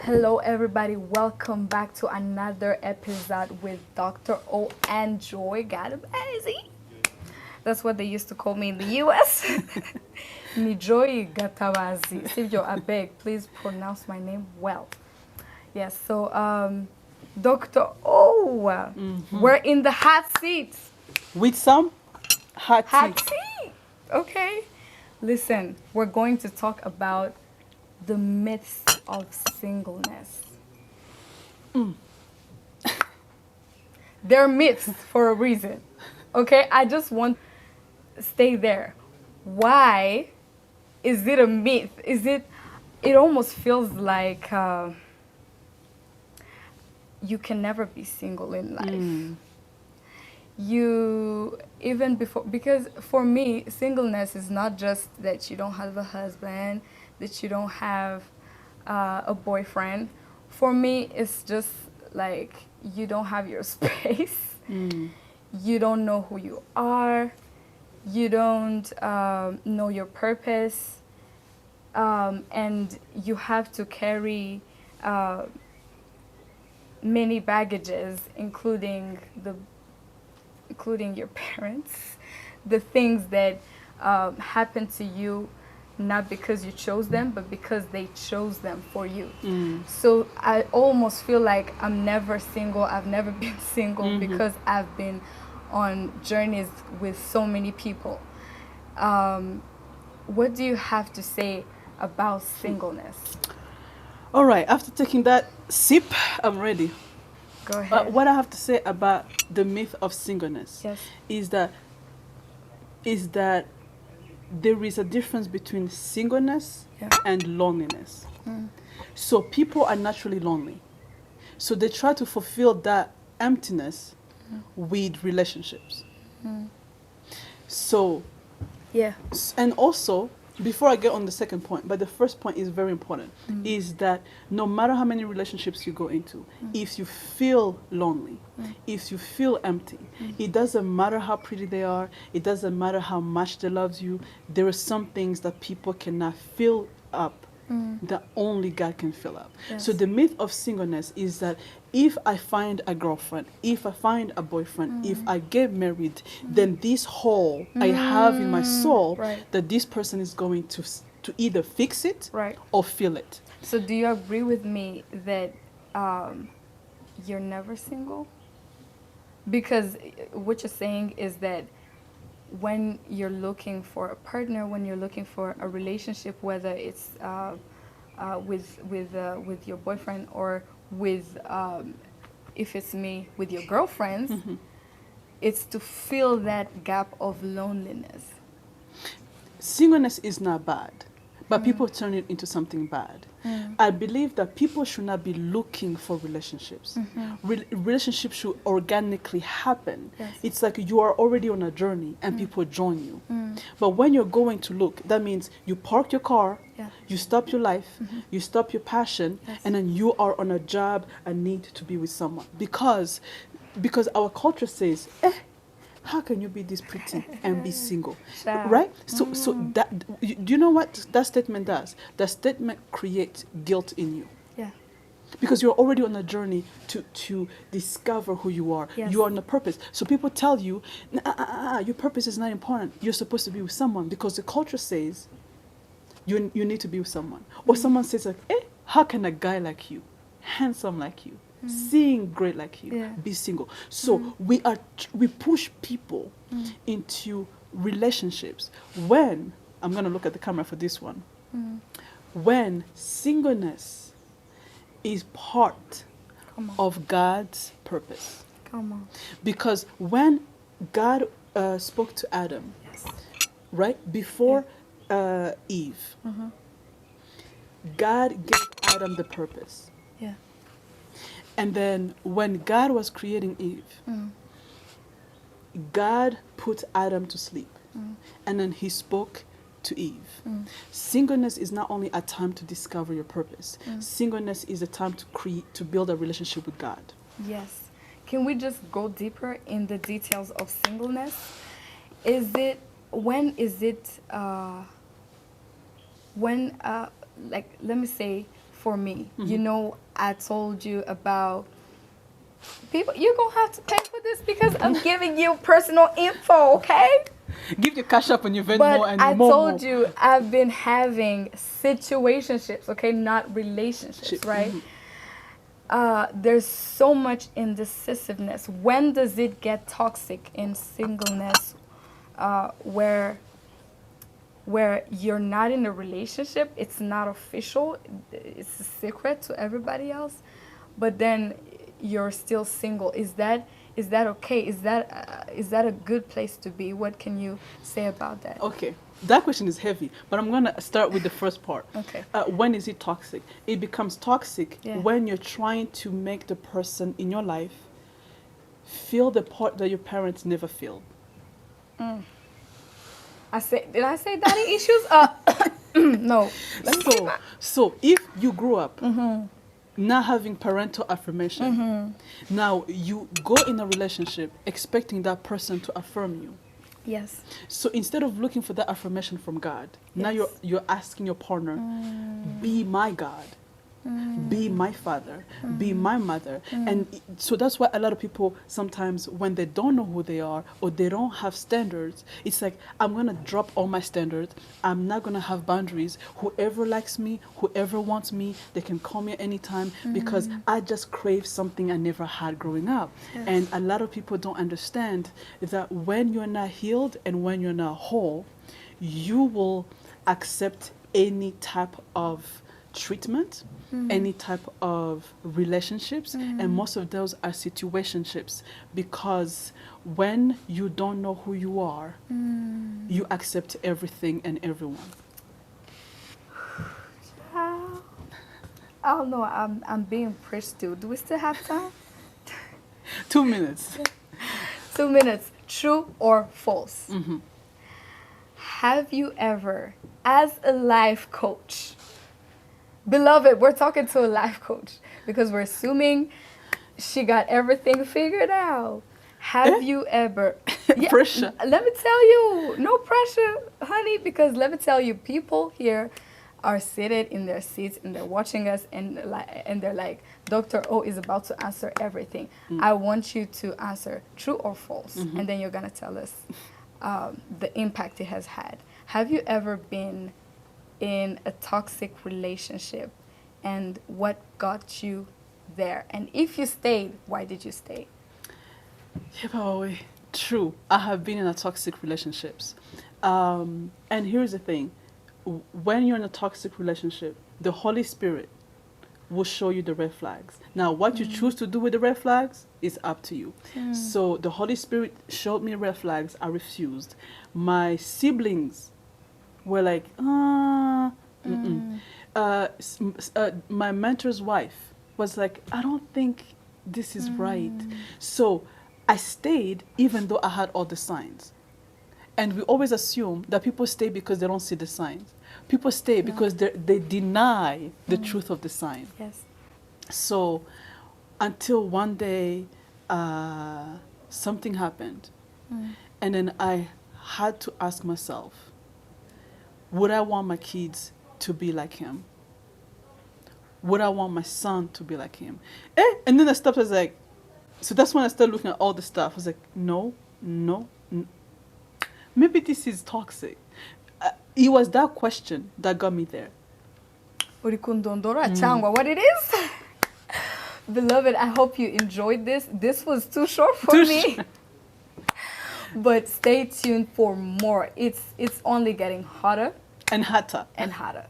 Hello, everybody. Welcome back to another episode with Dr. O and Joy Gatabazi. That's what they used to call me in the US. Ni Joy Gatabazi. Sivyo, I beg, please pronounce my name well. Yes, so Dr. O, we're in the hot seat. With some hot Seat. Okay. Listen, we're going to talk about the myths of singleness. They're myths for a reason. Okay, I just want to stay there. Why is it a myth? It almost feels like you can never be single in life. You, even before, because for me, singleness is not just that you don't have a husband, that you don't have a boyfriend. For me, it's just like you don't have your space. You don't know who you are. You don't know your purpose. And you have to carry many baggages, including your parents, the things that happen to you, not because you chose them, but because they chose them for you. So I almost feel like I'm never single. I've never been single because I've been on journeys with so many people. What do you have to say about singleness? All right, after taking that sip, I'm ready. Go ahead. What I have to say about the myth of singleness is that there is a difference between singleness and loneliness. So people are naturally lonely. So they try to fulfill that emptiness with relationships. So, and also, before I get on the second point, but the first point is very important, is that no matter how many relationships you go into, if you feel lonely, if you feel empty, it doesn't matter how pretty they are, it doesn't matter how much they love you, there are some things that people cannot fill up that only God can fill up. So the myth of singleness is that if I find a girlfriend, if I find a boyfriend, if I get married, then this hole I have in my soul, that this person is going to either fix it or fill it. So do you agree with me that you're never single? Because what you're saying is that when you're looking for a partner, when you're looking for a relationship, whether it's with your boyfriend or with, if it's me, with your girlfriends, it's to fill that gap of loneliness. Singleness is not bad, but people turn it into something bad. I believe that people should not be looking for relationships. Relationships should organically happen. It's like you are already on a journey and people join you. But when you're going to look, that means you park your car, you stop your life, you stop your passion, and then you are on a job and need to be with someone. Because our culture says, how can you be this pretty and be single? Right? So that, do you know what that statement does? That statement creates guilt in you. Because you're already on a journey to discover who you are. You are on a purpose. So people tell you, your purpose is not important. You're supposed to be with someone because the culture says you need to be with someone. Or someone says like, how can a guy like you, handsome like you, seeing great like you, be single? So we push people into relationships when, I'm going to look at the camera for this one, when singleness is part of God's purpose. Because when God spoke to Adam, right, before Eve, God gave Adam the purpose. And then when God was creating Eve, God put Adam to sleep. And then he spoke to Eve. Singleness is not only a time to discover your purpose. Singleness is a time to build a relationship with God. Yes. Can we just go deeper in the details of singleness? When is it like, let me say, for me. You know, I told you about people, you're going to have to pay for this because I'm giving you personal info, okay? Give your cash up and your Venmo But and I your Momo. told you I've been having situationships, okay, not relationships, right? There's so much indecisiveness. When does it get toxic in singleness, where you're not in a relationship, it's not official, it's a secret to everybody else, but then you're still single? Is that okay? Is that a good place to be? What can you say about that? Okay, that question is heavy, but I'm gonna start with the first part. Okay. When is it toxic? It becomes toxic when you're trying to make the person in your life feel the part that your parents never feel. Did I say daddy issues? No. So if you grew up not having parental affirmation, now you go in a relationship expecting that person to affirm you. Yes. So instead of looking for that affirmation from God, now you're asking your partner, be my God, be my father, be my mother. And so that's why a lot of people sometimes, when they don't know who they are or they don't have standards, it's like, I'm going to drop all my standards. I'm not going to have boundaries. Whoever likes me, whoever wants me, they can call me anytime because I just crave something I never had growing up. Yes. And a lot of people don't understand that when you're not healed and when you're not whole, you will accept any type of treatment, any type of relationships, and most of those are situationships, because when you don't know who you are, you accept everything and everyone. I don't know. I'm being pushed too. Do we still have time? 2 minutes. 2 minutes. True or false? Have you ever, as a life coach, beloved, we're talking to a life coach because we're assuming she got everything figured out. Have you ever... Pressure. Let me tell you, no pressure, honey, because let me tell you, people here are seated in their seats and they're watching us and they're like, Dr. O is about to answer everything. I want you to answer true or false, and then you're going to tell us the impact it has had. Have you ever been in a toxic relationship, and what got you there? And if you stayed, why did you stay? True. I have been in a toxic relationships. And here's the thing. When you're in a toxic relationship, the Holy Spirit will show you the red flags. Now, what you choose to do with the red flags is up to you. So the Holy Spirit showed me red flags. I refused. My siblings were like, my mentor's wife was like, I don't think this is right. So I stayed even though I had all the signs. And we always assume that people stay because they don't see the signs. People stay because they deny the truth of the sign. Yes. So until one day something happened. And then I had to ask myself, would I want my kids to be like him? Would I want my son to be like him? And then I stopped. I was like, so that's when I started looking at all the stuff. I was like, no. Maybe this is toxic. It was that question that got me there. What it is? Beloved, I hope you enjoyed this. This was too short for me. But stay tuned for more. It's only getting hotter and hotter. And hotter.